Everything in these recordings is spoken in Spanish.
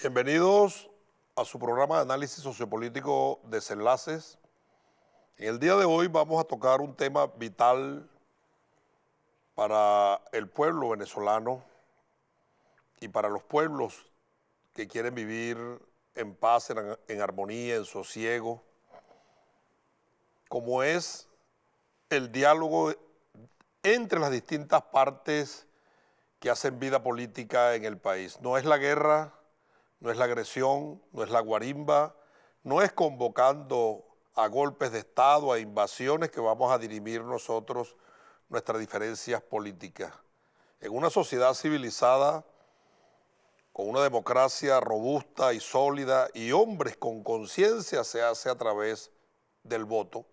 Bienvenidos a su programa de análisis sociopolítico Desenlaces. En el día de hoy vamos a tocar un tema vital para el pueblo venezolano y para los pueblos que quieren vivir en paz, en armonía, en sosiego, como es el diálogo entre las distintas partes que hacen vida política en el país. No es la guerra, no es la agresión, no es la guarimba, no es convocando a golpes de Estado, a invasiones que vamos a dirimir nosotros nuestras diferencias políticas. En una sociedad civilizada, con una democracia robusta y sólida y hombres con conciencia, se hace a través del voto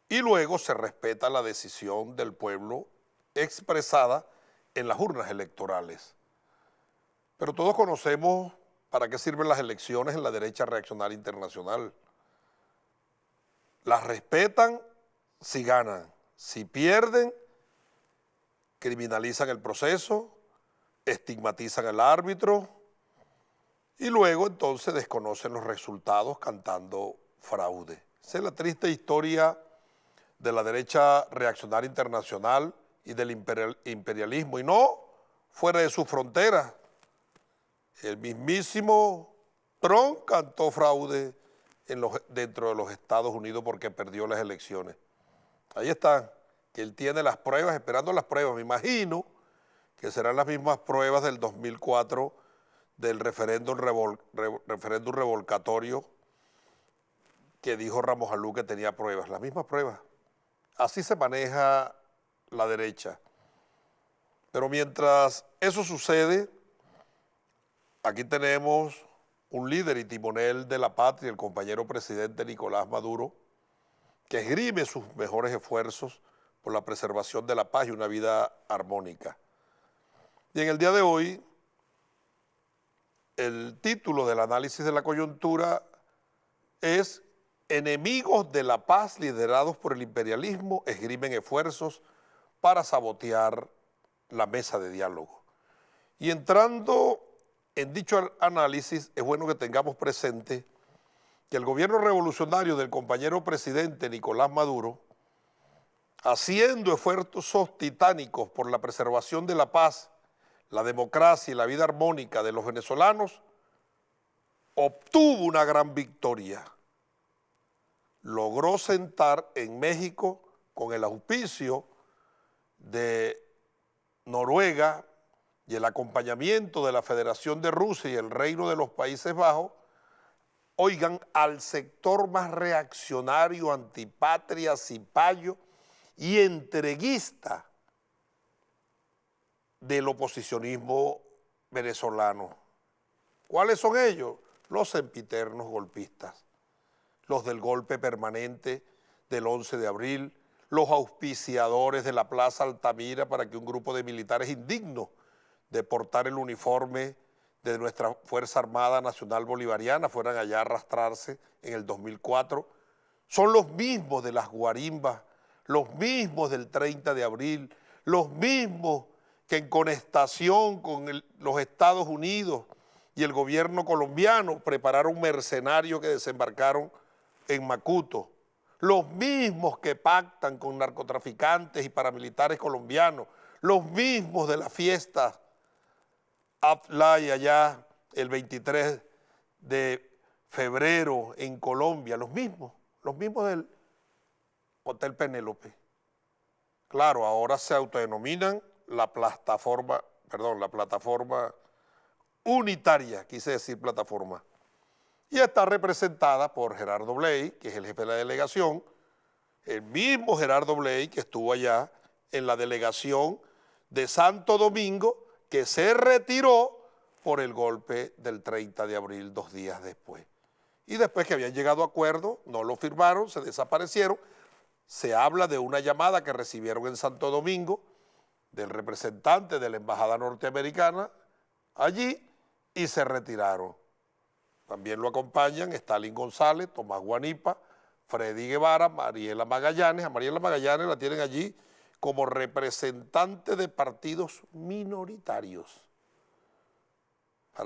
y luego se respeta la decisión del pueblo expresada en las urnas electorales. Pero todos conocemos para qué sirven las elecciones en la derecha reaccionaria internacional. Las respetan si ganan, si pierden, criminalizan el proceso, estigmatizan al árbitro y luego entonces desconocen los resultados cantando fraude. Esa es la triste historia de la derecha reaccionaria internacional y del imperialismo, y no fuera de sus fronteras. El mismísimo Trump cantó fraude dentro de los Estados Unidos porque perdió las elecciones. Ahí está, que él tiene las pruebas, esperando las pruebas. Me imagino que serán las mismas pruebas del 2004 del referéndum revocatorio que dijo Ramos Alú que tenía pruebas, las mismas pruebas. Así se maneja la derecha. Pero mientras eso sucede, aquí tenemos un líder y timonel de la patria, el compañero presidente Nicolás Maduro, que esgrime sus mejores esfuerzos por la preservación de la paz y una vida armónica. Y en el día de hoy, el título del análisis de la coyuntura es "Enemigos de la paz liderados por el imperialismo esgrimen esfuerzos para sabotear la mesa de diálogo". Y entrando en dicho análisis, es bueno que tengamos presente que el gobierno revolucionario del compañero presidente Nicolás Maduro, haciendo esfuerzos titánicos por la preservación de la paz, la democracia y la vida armónica de los venezolanos, obtuvo una gran victoria. Logró sentar en México, con el auspicio de Noruega y el acompañamiento de la Federación de Rusia y el Reino de los Países Bajos, oigan, al sector más reaccionario, antipatria, cipayo y entreguista del oposicionismo venezolano. ¿Cuáles son ellos? Los sempiternos golpistas, los del golpe permanente del 11 de abril, los auspiciadores de la Plaza Altamira para que un grupo de militares indignos de portar el uniforme de nuestra Fuerza Armada Nacional Bolivariana fueran allá a arrastrarse en el 2004, son los mismos de las guarimbas, los mismos del 30 de abril, los mismos que en conestación con los Estados Unidos y el gobierno colombiano prepararon mercenarios que desembarcaron en Macuto, los mismos que pactan con narcotraficantes y paramilitares colombianos, los mismos de la fiesta Aflay allá el 23 de febrero en Colombia, los mismos del Hotel Penélope. Claro, ahora se autodenominan la plataforma unitaria, quise decir plataforma, y está representada por Gerardo Bley, que es el jefe de la delegación, el mismo Gerardo Bley que estuvo allá en la delegación de Santo Domingo, que se retiró por el golpe del 30 de abril, 2 días después. Y después que habían llegado a acuerdo, no lo firmaron, se desaparecieron. Se habla de una llamada que recibieron en Santo Domingo del representante de la embajada norteamericana allí y se retiraron. También lo acompañan Stalin González, Tomás Guanipa, Freddy Guevara, Mariela Magallanes. A Mariela Magallanes la tienen allí como representante de partidos minoritarios.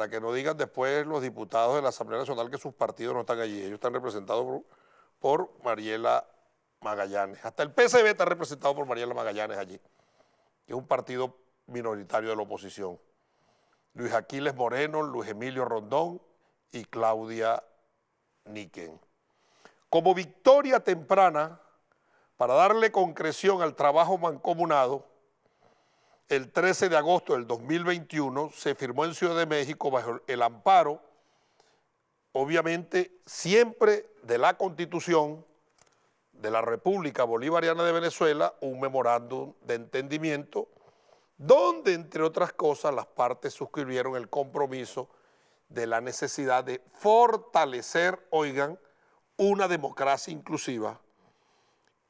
para que no digan después los diputados de la Asamblea Nacional que sus partidos no están allí. Ellos están representados por Mariela Magallanes. Hasta el PSB está representado por Mariela Magallanes allí, que es un partido minoritario de la oposición. Luis Aquiles Moreno, Luis Emilio Rondón y Claudia Niquén. Como victoria temprana, para darle concreción al trabajo mancomunado, el 13 de agosto del 2021 se firmó en Ciudad de México bajo el amparo, obviamente siempre de la Constitución de la República Bolivariana de Venezuela, un memorándum de entendimiento donde, entre otras cosas, las partes suscribieron el compromiso de la necesidad de fortalecer, oigan, una democracia inclusiva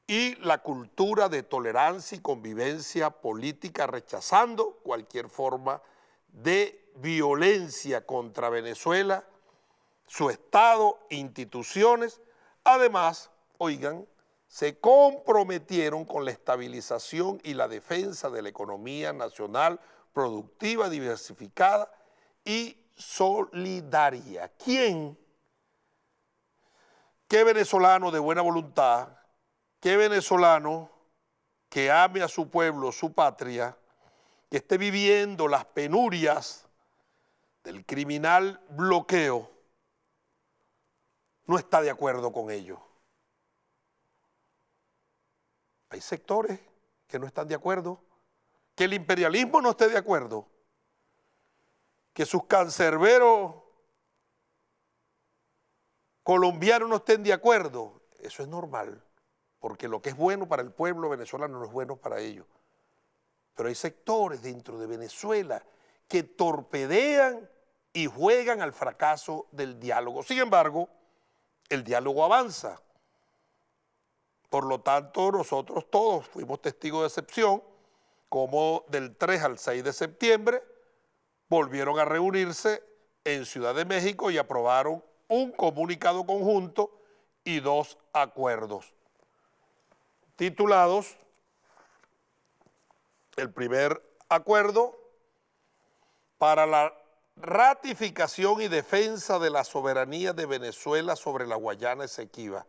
y la cultura de tolerancia y convivencia política, rechazando cualquier forma de violencia contra Venezuela, su Estado, instituciones. Además, oigan, se comprometieron con la estabilización y la defensa de la economía nacional productiva, diversificada y solidaria. ¿Quién? ¿Qué venezolano de buena voluntad? ¿Qué venezolano que ame a su pueblo, su patria, que esté viviendo las penurias del criminal bloqueo, no está de acuerdo con ello? Hay sectores que no están de acuerdo, que el imperialismo no esté de acuerdo, que sus cancerberos colombianos no estén de acuerdo. Eso es normal, porque lo que es bueno para el pueblo venezolano no es bueno para ellos. Pero hay sectores dentro de Venezuela que torpedean y juegan al fracaso del diálogo. Sin embargo, el diálogo avanza. Por lo tanto, nosotros todos fuimos testigos de excepción, como del 3 al 6 de septiembre volvieron a reunirse en Ciudad de México y aprobaron un comunicado conjunto y 2 acuerdos titulados: el primer acuerdo para la ratificación y defensa de la soberanía de Venezuela sobre la Guayana Esequiba,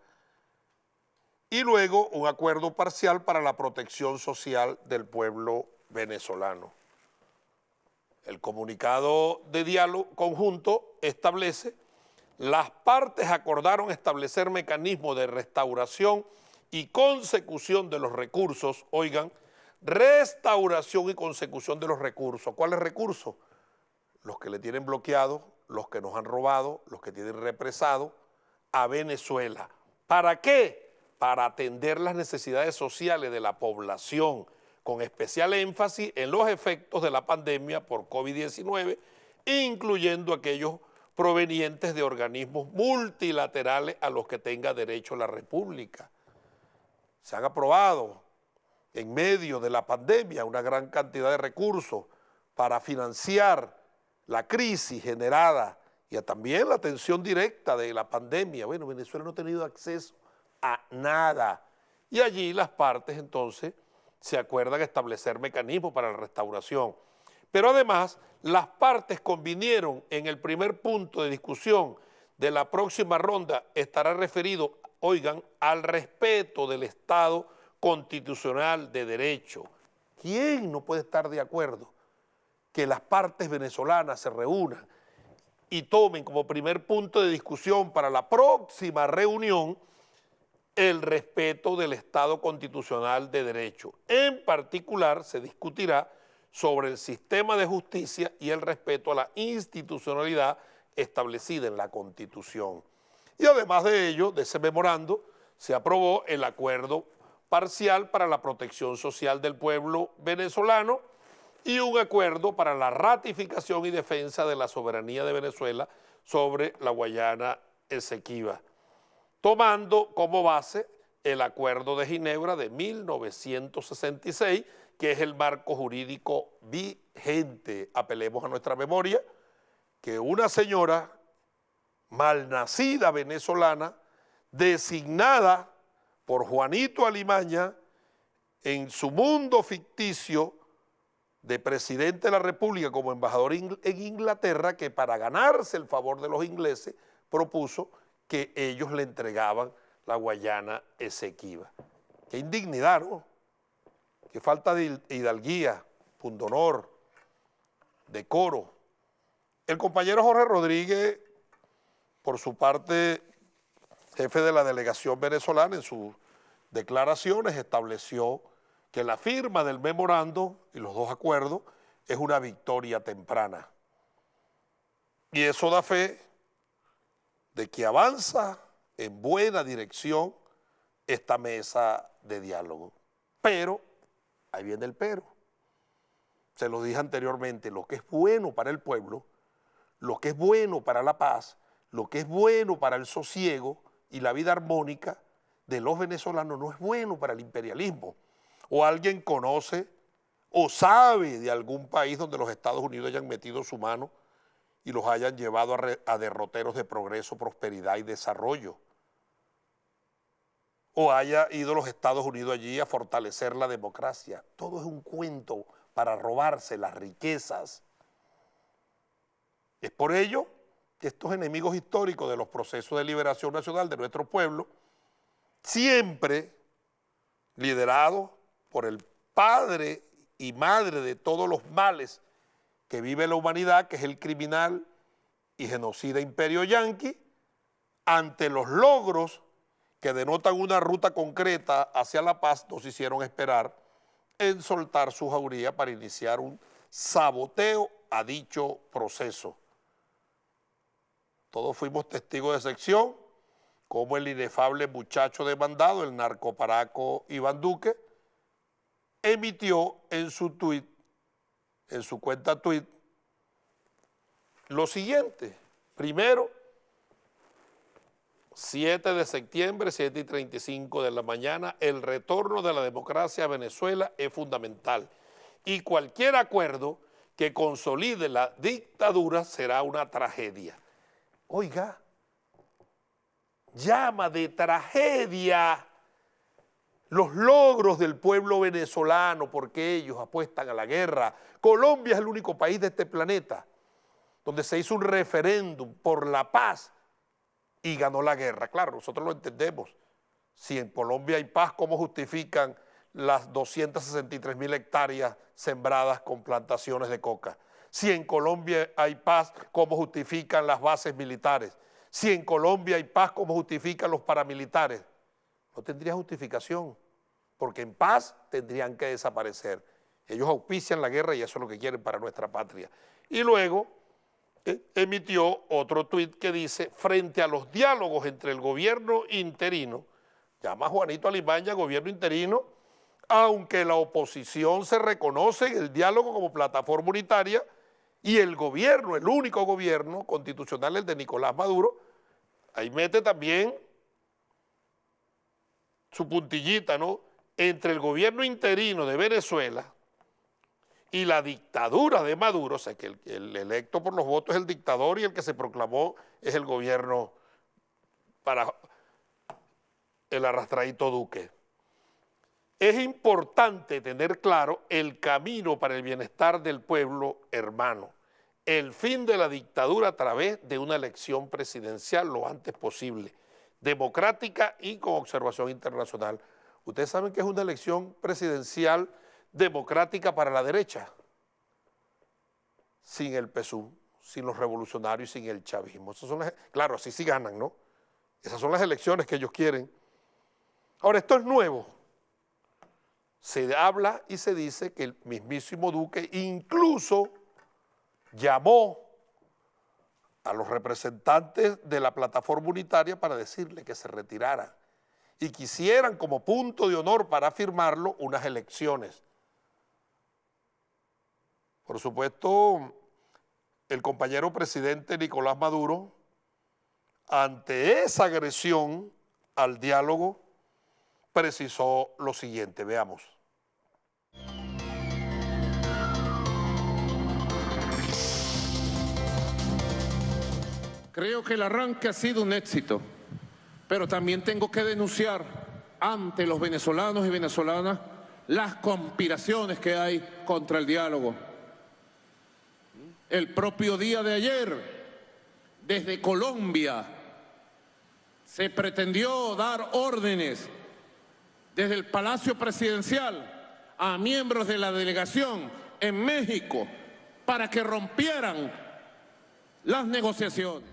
y luego un acuerdo parcial para la protección social del pueblo venezolano. El comunicado de diálogo conjunto establece: las partes acordaron establecer mecanismos de restauración y consecución de los recursos, oigan, restauración y consecución de los recursos. ¿Cuáles recursos? Los que le tienen bloqueado, los que nos han robado, los que tienen represado a Venezuela. ¿Para qué? Para atender las necesidades sociales de la población, con especial énfasis en los efectos de la pandemia por COVID-19, incluyendo aquellos provenientes de organismos multilaterales a los que tenga derecho la República. Se han aprobado en medio de la pandemia una gran cantidad de recursos para financiar la crisis generada y también la atención directa de la pandemia. Bueno, Venezuela no ha tenido acceso a nada. Y allí las partes entonces se acuerdan establecer mecanismos para la restauración. Pero además las partes convinieron en el primer punto de discusión de la próxima ronda estará referido, oigan, al respeto del Estado constitucional de derecho. ¿Quién no puede estar de acuerdo que las partes venezolanas se reúnan y tomen como primer punto de discusión para la próxima reunión el respeto del Estado constitucional de derecho? En particular, se discutirá sobre el sistema de justicia y el respeto a la institucionalidad establecida en la Constitución. Y además de ello, de ese memorando, se aprobó el acuerdo parcial para la protección social del pueblo venezolano y un acuerdo para la ratificación y defensa de la soberanía de Venezuela sobre la Guayana Esequiba, tomando como base el Acuerdo de Ginebra de 1966, que es el marco jurídico vigente. Apelemos a nuestra memoria que una señora malnacida venezolana, designada por Juanito Alimaña en su mundo ficticio de presidente de la República como embajador en Inglaterra, que para ganarse el favor de los ingleses propuso que ellos le entregaban la Guayana Esequiba. Qué indignidad, ¿no? Qué falta de hidalguía, pundonor, decoro. El compañero Jorge Rodríguez, por su parte, jefe de la delegación venezolana, en sus declaraciones estableció que la firma del memorando y los dos acuerdos es una victoria temprana. Y eso da fe de que avanza en buena dirección esta mesa de diálogo. Pero, ahí viene el pero. Se lo dije anteriormente, lo que es bueno para el pueblo, lo que es bueno para la paz, lo que es bueno para el sosiego y la vida armónica de los venezolanos no es bueno para el imperialismo. O alguien conoce o sabe de algún país donde los Estados Unidos hayan metido su mano y los hayan llevado a derroteros de progreso, prosperidad y desarrollo. O haya ido los Estados Unidos allí a fortalecer la democracia. Todo es un cuento para robarse las riquezas. Es por ello que estos enemigos históricos de los procesos de liberación nacional de nuestro pueblo, siempre liderados por el padre y madre de todos los males que vive la humanidad, que es el criminal y genocida imperio yanqui, ante los logros que denotan una ruta concreta hacia la paz, nos hicieron esperar en soltar su jauría para iniciar un saboteo a dicho proceso. Todos fuimos testigos de sección, como el inefable muchacho demandado, el narcoparaco Iván Duque, emitió en su tuit, en su cuenta tuit, lo siguiente. Primero, 7 de septiembre, 7:35 de la mañana, el retorno de la democracia a Venezuela es fundamental y cualquier acuerdo que consolide la dictadura será una tragedia. Oiga, llama de tragedia los logros del pueblo venezolano porque ellos apuestan a la guerra. Colombia es el único país de este planeta donde se hizo un referéndum por la paz y ganó la guerra. Claro, nosotros lo entendemos. Si en Colombia hay paz, ¿cómo justifican las 263.000 hectáreas sembradas con plantaciones de coca? Si en Colombia hay paz, ¿cómo justifican las bases militares? Si en Colombia hay paz, ¿cómo justifican los paramilitares? No tendría justificación, porque en paz tendrían que desaparecer. Ellos auspician la guerra y eso es lo que quieren para nuestra patria. Y luego emitió otro tuit que dice, frente a los diálogos entre el gobierno interino, llama a Juanito Alimaña gobierno interino, aunque la oposición se reconoce en el diálogo como plataforma unitaria y el gobierno, el único gobierno constitucional, el de Nicolás Maduro, ahí mete también su puntillita, ¿no? Entre el gobierno interino de Venezuela y la dictadura de Maduro, o sea que el electo por los votos es el dictador y el que se proclamó es el gobierno para el arrastradito Duque. Es importante tener claro el camino para el bienestar del pueblo hermano, el fin de la dictadura a través de una elección presidencial lo antes posible, democrática y con observación internacional. Ustedes saben que es una elección presidencial democrática para la derecha, sin el PSUV, sin los revolucionarios, sin el chavismo. Esas son claro, así sí ganan, ¿no? Esas son las elecciones que ellos quieren. Ahora, esto es nuevo. Se habla y se dice que el mismísimo Duque incluso llamó a los representantes de la plataforma unitaria para decirle que se retiraran y quisieran como punto de honor para firmarlo unas elecciones. Por supuesto, el compañero presidente Nicolás Maduro, ante esa agresión al diálogo, precisó lo siguiente, veamos. Creo que el arranque ha sido un éxito, pero también tengo que denunciar ante los venezolanos y venezolanas las conspiraciones que hay contra el diálogo. El propio día de ayer, desde Colombia, se pretendió dar órdenes desde el Palacio Presidencial a miembros de la delegación en México para que rompieran las negociaciones.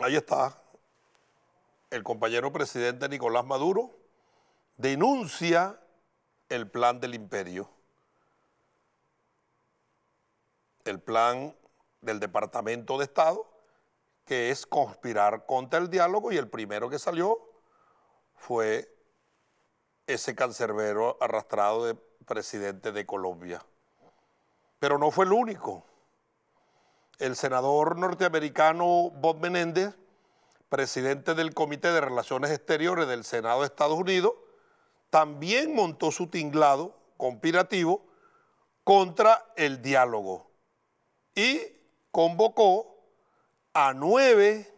Ahí está. El compañero presidente Nicolás Maduro denuncia el plan del imperio. El plan del Departamento de Estado, que es conspirar contra el diálogo, y el primero que salió fue ese cancerbero arrastrado de presidente de Colombia. Pero no fue el único. El senador norteamericano Bob Menéndez, presidente del Comité de Relaciones Exteriores del Senado de Estados Unidos, también montó su tinglado conspirativo contra el diálogo y convocó a 9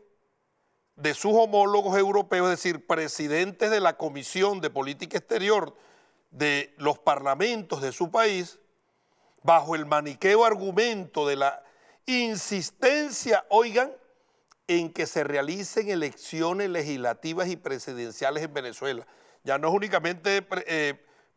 de sus homólogos europeos, es decir, presidentes de la Comisión de Política Exterior de los parlamentos de su país, bajo el maniqueo argumento de la insistencia, oigan, en que se realicen elecciones legislativas y presidenciales en Venezuela. Ya no es únicamente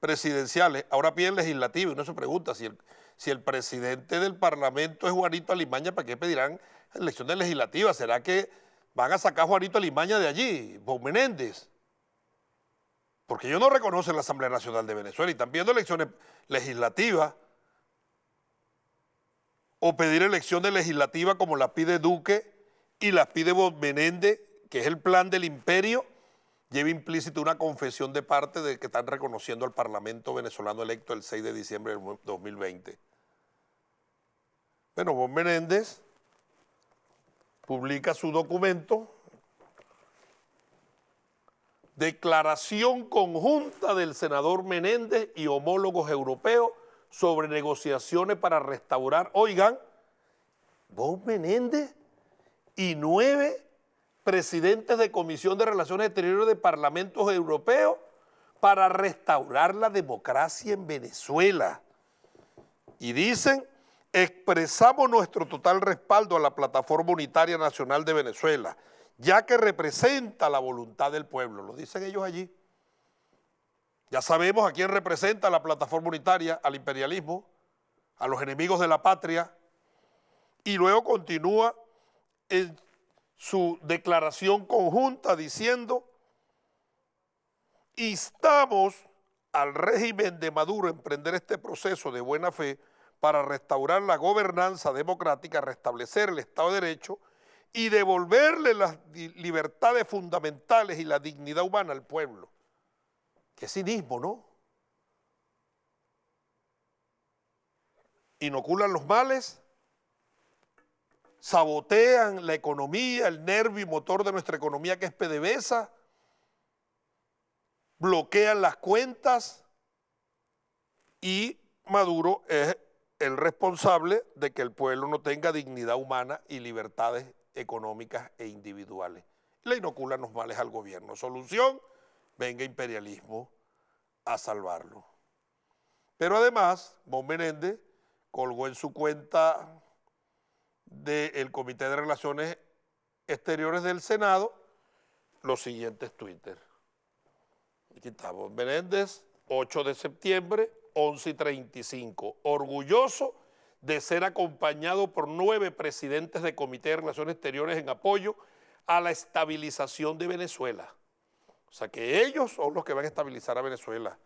presidenciales, ahora piden legislativas. Y uno se pregunta, si el presidente del Parlamento es Juanito Alimaña, ¿para qué pedirán elecciones legislativas? ¿Será que van a sacar a Juanito Alimaña de allí, Bob Menéndez? Porque ellos no reconocen la Asamblea Nacional de Venezuela y están pidiendo elecciones legislativas, o pedir elecciones legislativas como las pide Duque y las pide Bob Menéndez, que es el plan del imperio, lleva implícito una confesión de parte de que están reconociendo al Parlamento venezolano electo el 6 de diciembre del 2020. Bueno, Bob Menéndez publica su documento, Declaración Conjunta del senador Menéndez y homólogos europeos sobre negociaciones para restaurar, oigan, Bob Menéndez y 9 presidentes de Comisión de Relaciones Exteriores de Parlamentos Europeos para restaurar la democracia en Venezuela. Y dicen, expresamos nuestro total respaldo a la Plataforma Unitaria Nacional de Venezuela, ya que representa la voluntad del pueblo. Lo dicen ellos allí. Ya sabemos a quién representa la Plataforma Unitaria, al imperialismo, a los enemigos de la patria, y luego continúa en su declaración conjunta diciendo, instamos al régimen de Maduro a emprender este proceso de buena fe para restaurar la gobernanza democrática, restablecer el Estado de Derecho y devolverle las libertades fundamentales y la dignidad humana al pueblo. Qué cinismo, ¿no? Inoculan los males, sabotean la economía, el nervio y motor de nuestra economía, que es PDVSA, bloquean las cuentas, y Maduro es el responsable de que el pueblo no tenga dignidad humana y libertades económicas e individuales. Le inoculan los males al gobierno. Solución, venga imperialismo a salvarlo. Pero además, Bob Menéndez colgó en su cuenta del Comité de Relaciones Exteriores del Senado los siguientes Twitter. Aquí está Bob Menéndez, 8 de septiembre, 11:35. Orgulloso de ser acompañado por 9 presidentes de Comité de Relaciones Exteriores en apoyo a la estabilización de Venezuela. O sea que ellos son los que van a estabilizar a Venezuela.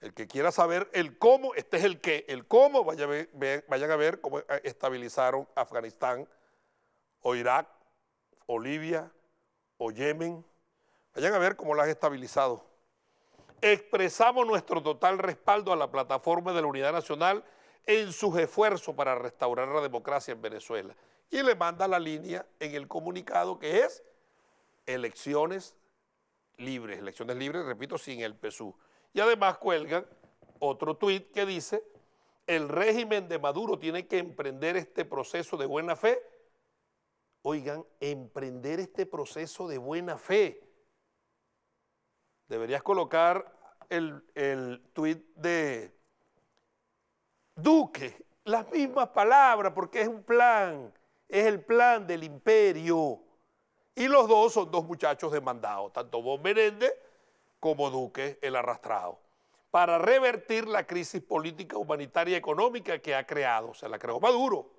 El que quiera saber el cómo, este es el qué. El cómo, vayan a ver cómo estabilizaron Afganistán, o Irak, o Libia, o Yemen. Vayan a ver cómo lo han estabilizado. Expresamos nuestro total respaldo a la Plataforma de la Unidad Nacional en sus esfuerzos para restaurar la democracia en Venezuela. Y le manda la línea en el comunicado, que es elecciones libres, repito, sin el PSUV. Y además cuelgan otro tuit que dice, el régimen de Maduro tiene que emprender este proceso de buena fe. Oigan, emprender este proceso de buena fe. Deberías colocar el tuit de Duque, las mismas palabras, porque es un plan, es el plan del imperio. Y los dos son dos muchachos demandados, tanto Bob Menéndez como Duque, el arrastrado, para revertir la crisis política, humanitaria y económica que ha creado. Se la creó Maduro.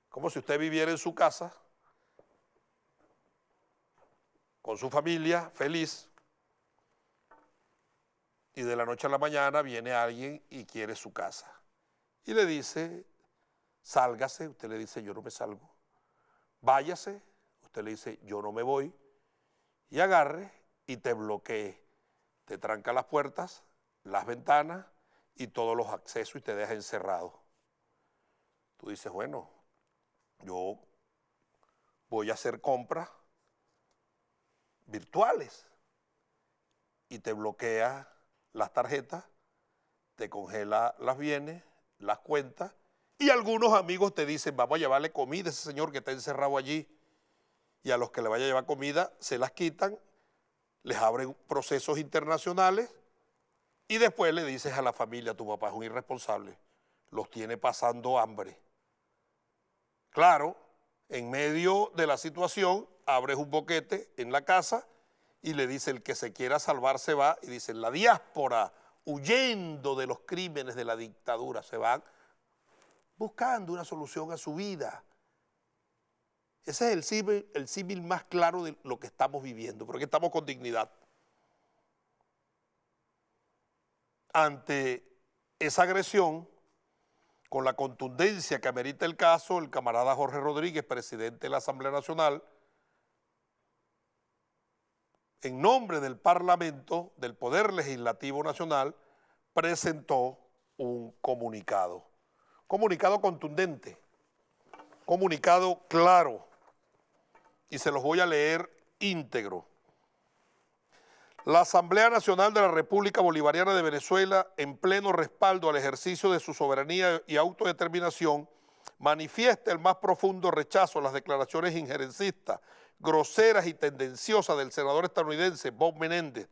Como si usted viviera en su casa, con su familia, feliz, y de la noche a la mañana viene alguien y quiere su casa. Y le dice, sálgase, usted le dice, yo no me salgo. Váyase, usted le dice, yo no me voy. Y agarre y te bloquee. Te tranca las puertas, las ventanas y todos los accesos y te deja encerrado. Tú dices, bueno, yo voy a hacer compras virtuales y te bloquea las tarjetas, te congela las bienes, las cuentas, y algunos amigos te dicen, vamos a llevarle comida a ese señor que está encerrado allí, y a los que le vaya a llevar comida se las quitan, les abren procesos internacionales, y después le dices a la familia, tu papá es un irresponsable, los tiene pasando hambre. Claro, en medio de la situación, abres un boquete en la casa y le dice, el que se quiera salvar se va, y dice, la diáspora, huyendo de los crímenes de la dictadura, se van buscando una solución a su vida. Ese es el símil más claro de lo que estamos viviendo, porque estamos con dignidad. Ante esa agresión, con la contundencia que amerita el caso, el camarada Jorge Rodríguez, presidente de la Asamblea Nacional, en nombre del Parlamento, del Poder Legislativo Nacional, presentó un comunicado. Comunicado contundente, comunicado claro, y se los voy a leer íntegro. La Asamblea Nacional de la República Bolivariana de Venezuela, en pleno respaldo al ejercicio de su soberanía y autodeterminación, manifiesta el más profundo rechazo a las declaraciones injerencistas, groseras y tendenciosas del senador estadounidense Bob Menéndez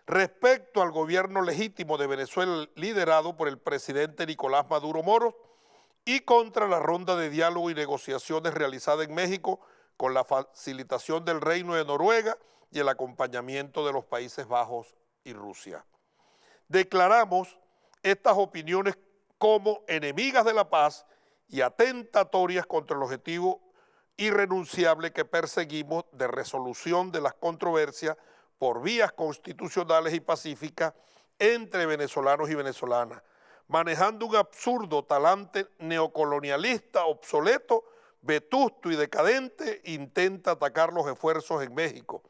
respecto al gobierno legítimo de Venezuela liderado por el presidente Nicolás Maduro Moros y contra la ronda de diálogo y negociaciones realizada en México con la facilitación del Reino de Noruega y el acompañamiento de los Países Bajos y Rusia. Declaramos estas opiniones como enemigas de la paz y atentatorias contra el objetivo irrenunciable que perseguimos de resolución de las controversias por vías constitucionales y pacíficas entre venezolanos y venezolanas, manejando un absurdo talante neocolonialista obsoleto, vetusto y decadente, intenta atacar los esfuerzos en México,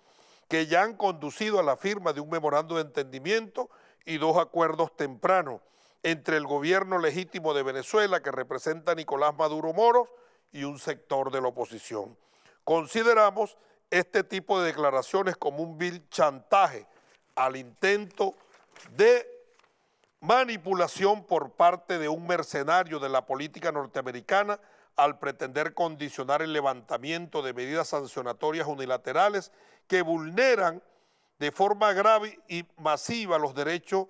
que ya han conducido a la firma de un memorando de entendimiento y 2 acuerdos tempranos entre el gobierno legítimo de Venezuela, que representa a Nicolás Maduro Moros, y un sector de la oposición. Consideramos este tipo de declaraciones como un vil chantaje al intento de manipulación por parte de un mercenario de la política norteamericana al pretender condicionar el levantamiento de medidas sancionatorias unilaterales que vulneran de forma grave y masiva los derechos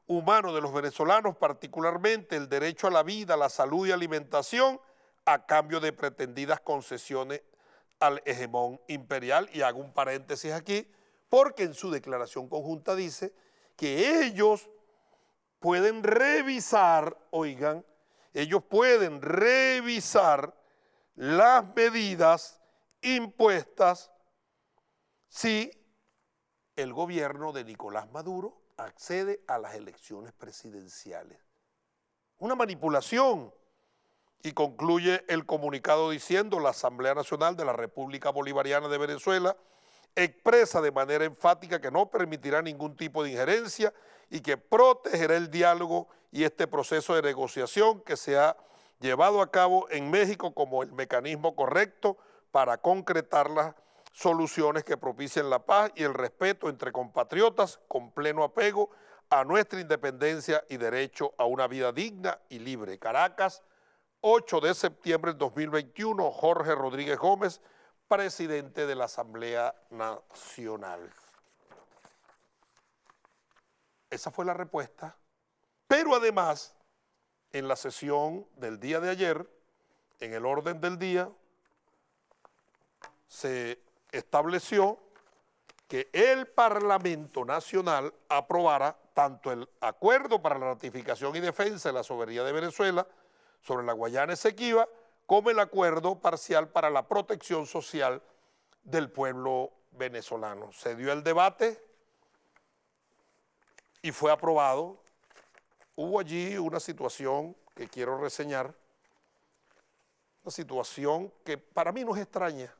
humanos de los venezolanos, particularmente el derecho a la vida, a la salud y alimentación, a cambio de pretendidas concesiones al hegemón imperial. Y hago un paréntesis aquí, porque en su declaración conjunta dice que ellos pueden revisar, oigan, ellos pueden revisar las medidas impuestas si el gobierno de Nicolás Maduro accede a las elecciones presidenciales. Una manipulación. Y concluye el comunicado diciendo: la Asamblea Nacional de la República Bolivariana de Venezuela expresa de manera enfática que no permitirá ningún tipo de injerencia y que protegerá el diálogo y este proceso de negociación que se ha llevado a cabo en México como el mecanismo correcto para concretar las soluciones que propicien la paz y el respeto entre compatriotas con pleno apego a nuestra independencia y derecho a una vida digna y libre. Caracas, 8 de septiembre del 2021, Jorge Rodríguez Gómez, presidente de la Asamblea Nacional. esa fue la respuesta. Pero además, en la sesión del día de ayer, en el orden del día, se estableció que el Parlamento Nacional aprobara tanto el acuerdo para la ratificación y defensa de la soberanía de Venezuela sobre la Guayana Esequiba, como el acuerdo parcial para la protección social del pueblo venezolano. Se dio el debate y fue aprobado. Hubo allí una situación que quiero reseñar, una situación que para mí no es extraña,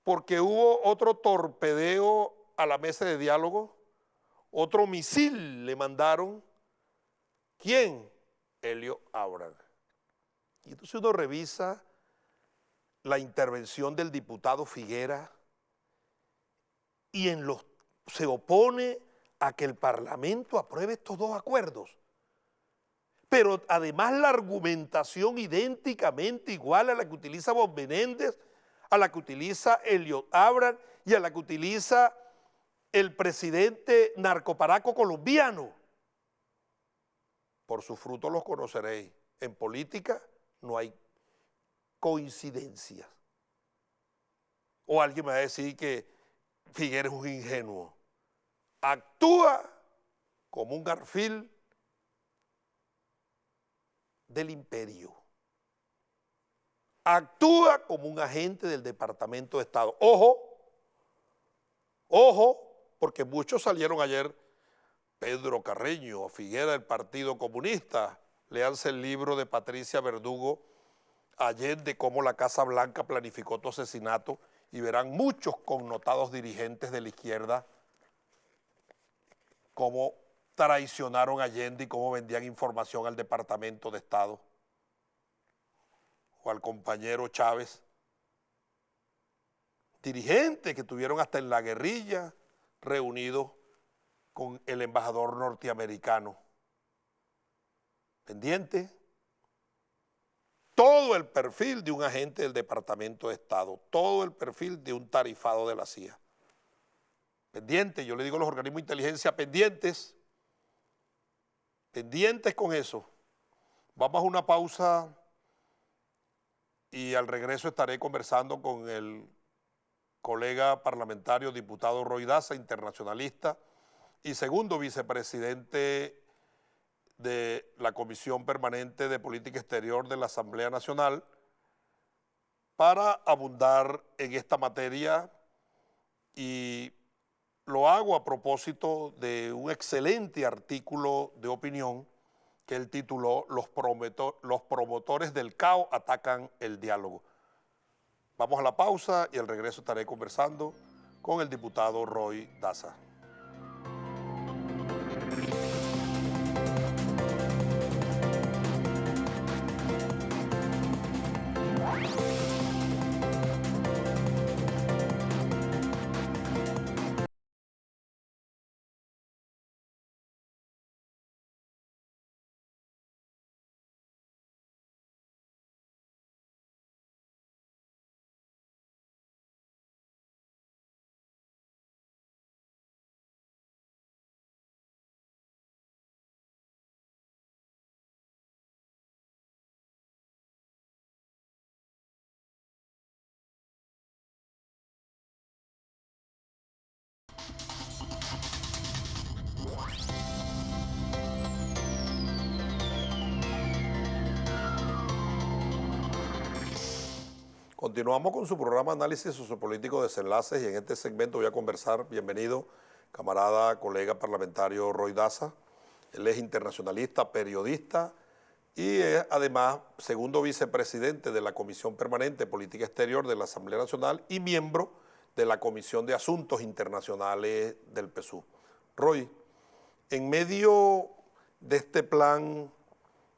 porque hubo otro torpedeo a la mesa de diálogo, otro misil le mandaron. ¿Quién? Helio Abraham. Y entonces uno revisa la intervención del diputado Figuera y se opone a que el Parlamento apruebe estos dos acuerdos. Pero además la argumentación idénticamente igual a la que utiliza Bob Menéndez, a la que utiliza Helio Abraham y a la que utiliza el presidente narcoparaco colombiano. Por sus frutos los conoceréis. En política no hay coincidencias. O alguien me va a decir que Figueres es un ingenuo. Actúa como un Garfield del imperio. Actúa como un agente del Departamento de Estado. Ojo, ojo, porque muchos salieron ayer, Pedro Carreño, Figuera del Partido Comunista, léanse el libro de Patricia Verdugo, Allende, cómo la Casa Blanca planificó tu asesinato, y verán muchos connotados dirigentes de la izquierda cómo traicionaron a Allende y cómo vendían información al Departamento de Estado o al compañero Chávez. Dirigentes que estuvieron hasta en la guerrilla reunidos con el embajador norteamericano. Pendiente. Todo el perfil de un agente del Departamento de Estado, todo el perfil de un tarifado de la CIA. Pendiente, yo le digo a los organismos de inteligencia, pendientes con eso. Vamos a una pausa y al regreso estaré conversando con el colega parlamentario, diputado Roy Daza, internacionalista y segundo vicepresidente de la Comisión Permanente de Política Exterior de la Asamblea Nacional, para abundar en esta materia, y lo hago a propósito de un excelente artículo de opinión que él tituló Los promotores del caos atacan el diálogo. Vamos a la pausa y al regreso estaré conversando con el diputado Roy Daza. Continuamos con su programa Análisis Sociopolítico Desenlaces y en este segmento voy a conversar, bienvenido, camarada, colega parlamentario Roy Daza. Él es internacionalista, periodista y es además segundo vicepresidente de la Comisión Permanente de Política Exterior de la Asamblea Nacional y miembro de la Comisión de Asuntos Internacionales del PSUV. Roy, en medio de este plan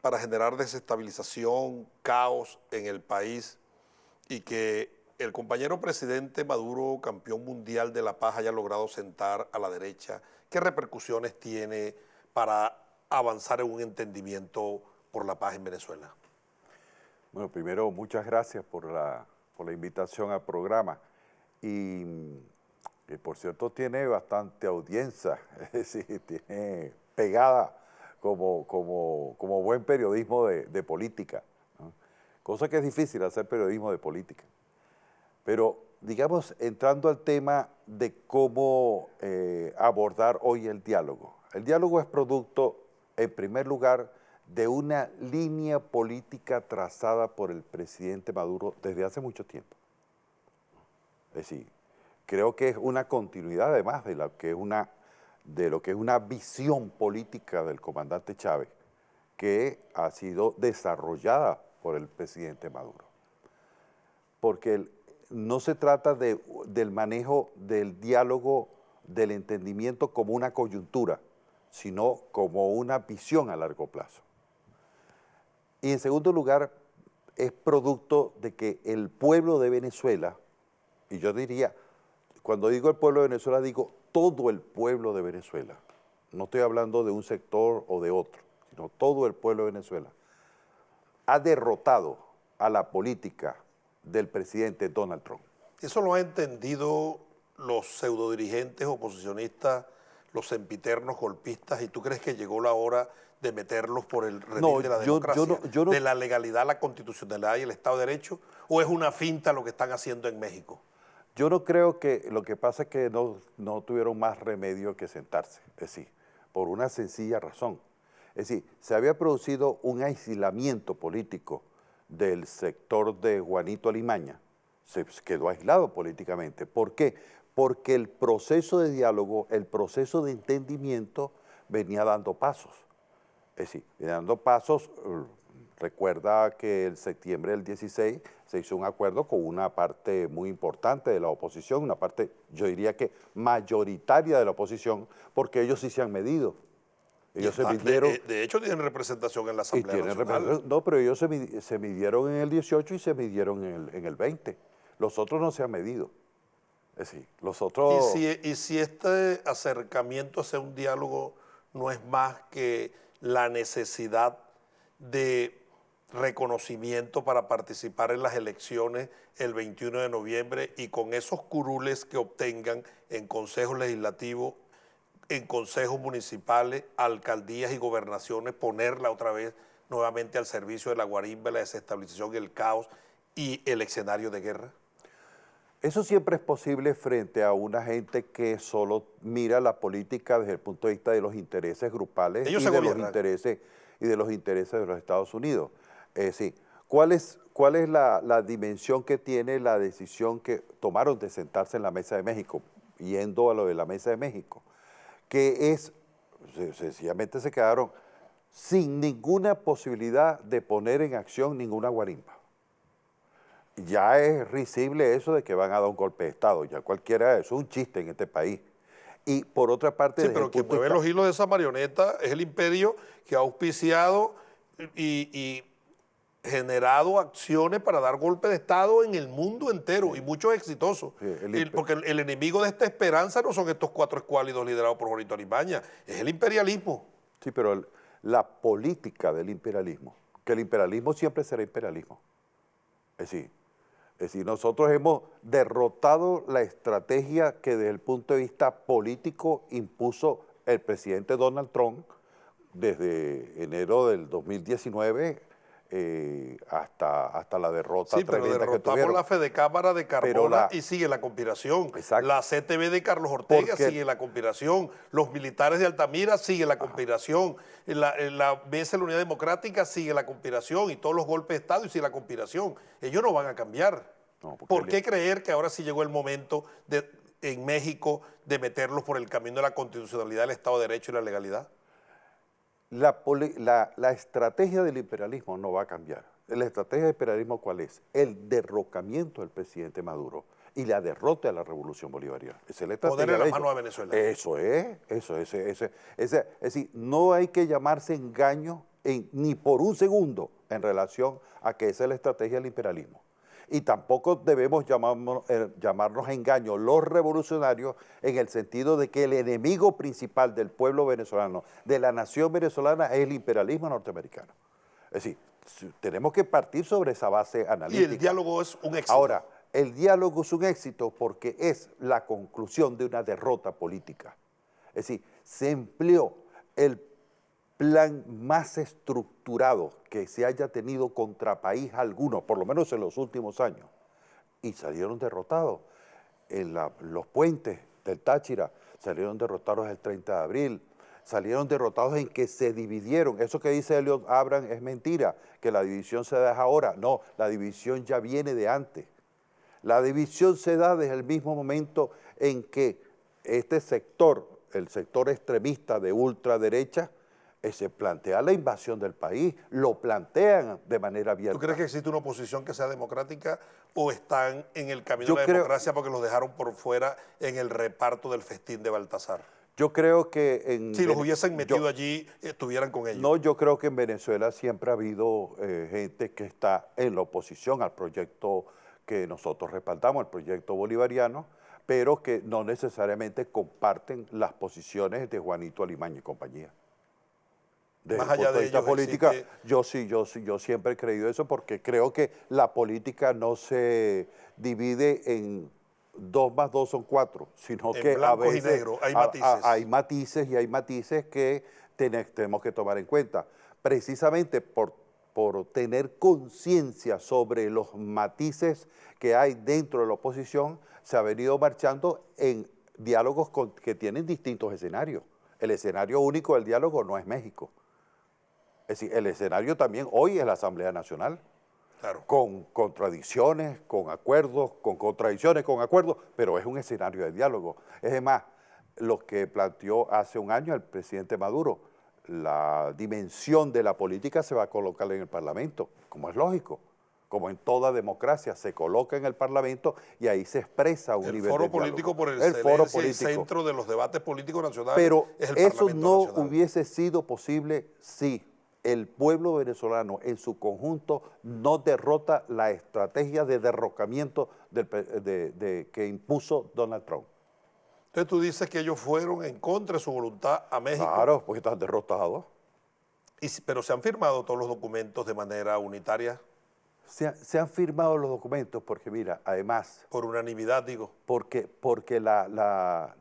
para generar desestabilización, caos en el país, y que el compañero presidente Maduro, campeón mundial de la paz, haya logrado sentar a la derecha, ¿qué repercusiones tiene para avanzar en un entendimiento por la paz en Venezuela? Bueno, primero, muchas gracias por la invitación al programa. Y que por cierto tiene bastante audiencia, es decir, tiene pegada como buen periodismo de política, ¿no? Cosa que es difícil hacer periodismo de política. Pero, digamos, entrando al tema de cómo abordar hoy el diálogo. El diálogo es producto, en primer lugar, de una línea política trazada por el presidente Maduro desde hace mucho tiempo. Es decir, creo que es una continuidad además de lo que es una visión política del comandante Chávez que ha sido desarrollada por el presidente Maduro. Porque no se trata del manejo del diálogo, del entendimiento como una coyuntura, sino como una visión a largo plazo. Y en segundo lugar, es producto de que el pueblo de Venezuela, y yo diría, cuando digo el pueblo de Venezuela, digo todo el pueblo de Venezuela, no estoy hablando de un sector o de otro, sino todo el pueblo de Venezuela, ha derrotado a la política del presidente Donald Trump. Eso lo han entendido los pseudodirigentes oposicionistas, los sempiternos golpistas, ¿y tú crees que llegó la hora de meterlos por el redil de la democracia, de la legalidad, la constitucionalidad y el Estado de Derecho? ¿O es una finta lo que están haciendo en México? Yo no creo que, lo que pasa es que no tuvieron más remedio que sentarse, es decir, por una sencilla razón. Es decir, se había producido un aislamiento político del sector de Juanito Alimaña, se quedó aislado políticamente. ¿Por qué? Porque el proceso de diálogo, el proceso de entendimiento venía dando pasos. Es decir, venía dando pasos. Recuerda que en septiembre del 16 se hizo un acuerdo con una parte muy importante de la oposición, una parte, yo diría que mayoritaria de la oposición, porque ellos sí se han medido. Ellos se midieron. De hecho, tienen representación en la Asamblea Nacional. No, pero ellos se midieron en el 18 y se midieron en el 20. Los otros no se han medido. Es decir, los otros... ¿Y si este acercamiento hacia un diálogo no es más que la necesidad de reconocimiento para participar en las elecciones el 21 de noviembre y con esos curules que obtengan en consejos legislativos, en consejos municipales, alcaldías y gobernaciones, ponerla otra vez nuevamente al servicio de la guarimba, la desestabilización, el caos y el escenario de guerra? Eso siempre es posible frente a una gente que solo mira la política desde el punto de vista de los intereses grupales y de los intereses de los Estados Unidos. Sí. ¿Cuál es la dimensión que tiene la decisión que tomaron de sentarse en la Mesa de México, yendo a lo de la Mesa de México? Que es, sencillamente se quedaron sin ninguna posibilidad de poner en acción ninguna guarimba. Ya es risible eso de que van a dar un golpe de Estado, ya cualquiera, eso es un chiste en este país. Y por otra parte... Sí, pero quien mueve los hilos de esa marioneta es el imperio que ha auspiciado y generado acciones para dar golpe de Estado en el mundo entero, y muchos exitosos. Sí, porque el enemigo de esta esperanza no son estos 4 escuálidos liderados por Juanito Alimaña, es el imperialismo. Sí, pero la política del imperialismo, que el imperialismo siempre será imperialismo. Es decir, nosotros hemos derrotado la estrategia que desde el punto de vista político impuso el presidente Donald Trump desde enero del 2019 hasta la derrota tremenda que tuvieron. Sí, pero derrotamos la Fedecámara de Carmona y sigue la conspiración. Exacto. La CTV de Carlos Ortega sigue la conspiración. Los militares de Altamira sigue la conspiración. La Mesa de la Unidad Democrática sigue la conspiración y todos los golpes de Estado y sigue la conspiración. Ellos no van a cambiar. No, ¿por qué creer que ahora sí llegó el momento en México de meterlos por el camino de la constitucionalidad, el Estado de Derecho y la legalidad? La estrategia del imperialismo no va a cambiar. La estrategia del imperialismo, ¿cuál es? El derrocamiento del presidente Maduro y la derrota de la revolución bolivariana. Esa es la estrategia. Ponerle la mano a Venezuela. Eso es. Es decir, no hay que llamarse engaño ni por un segundo en relación a que esa es la estrategia del imperialismo. Y tampoco debemos llamarnos engaño los revolucionarios en el sentido de que el enemigo principal del pueblo venezolano, de la nación venezolana, es el imperialismo norteamericano. Es decir, tenemos que partir sobre esa base analítica. Y el diálogo es un éxito. Ahora, el diálogo es un éxito porque es la conclusión de una derrota política. Es decir, se empleó el plan más estructurado que se haya tenido contra país alguno, por lo menos en los últimos años, y salieron derrotados. Los puentes del Táchira salieron derrotados el 30 de abril, salieron derrotados en que se dividieron. Eso que dice Elliot Abrams es mentira, que la división se da ahora. No, la división ya viene de antes. La división se da desde el mismo momento en que este sector, el sector extremista de ultraderecha, se plantea la invasión del país, lo plantean de manera abierta. ¿Tú crees que existe una oposición que sea democrática o están en el camino de la democracia porque los dejaron por fuera en el reparto del festín de Baltasar? Yo creo que si los hubiesen metido allí, estuvieran con ellos. No, yo creo que en Venezuela siempre ha habido gente que está en la oposición al proyecto que nosotros respaldamos, el proyecto bolivariano, pero que no necesariamente comparten las posiciones de Juanito Alimaña y compañía. Desde Más allá de vista ellos política, existe... yo siempre he creído eso porque creo que la política no se divide en 2 más 2 son 4, sino en que a veces y negro, hay matices. Hay matices y hay matices que tenemos que tomar en cuenta. Precisamente por tener conciencia sobre los matices que hay dentro de la oposición, se ha venido marchando en diálogos que tienen distintos escenarios. El escenario único del diálogo no es México. Es decir, el escenario también hoy es la Asamblea Nacional. Claro. Con contradicciones, con acuerdos, con contradicciones, con acuerdos, pero es un escenario de diálogo. Es más, lo que planteó hace un año el presidente Maduro, la dimensión de la política se va a colocar en el Parlamento, como es lógico. Como en toda democracia, se coloca en el Parlamento y ahí se expresa un nivel de diálogo. El foro político por excelencia y centro de los debates políticos nacionales. Pero es el eso Parlamento no nacional. hubiese sido posible si el pueblo venezolano en su conjunto no derrota la estrategia de derrocamiento que impuso Donald Trump. Entonces tú dices que ellos fueron en contra de su voluntad a México. Claro, porque están derrotados. Pero se han firmado todos los documentos de manera unitaria. Se han firmado los documentos porque, mira, además... Por unanimidad, digo. Porque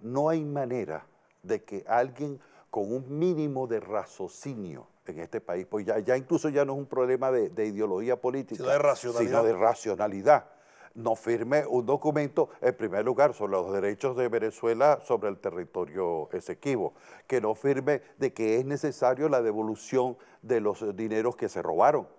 no hay manera de que alguien con un mínimo de raciocinio en este país, pues ya incluso ya no es un problema de ideología política, sino de racionalidad, no firme un documento, en primer lugar, sobre los derechos de Venezuela sobre el territorio Esequibo, que no firme de que es necesario la devolución de los dineros que se robaron,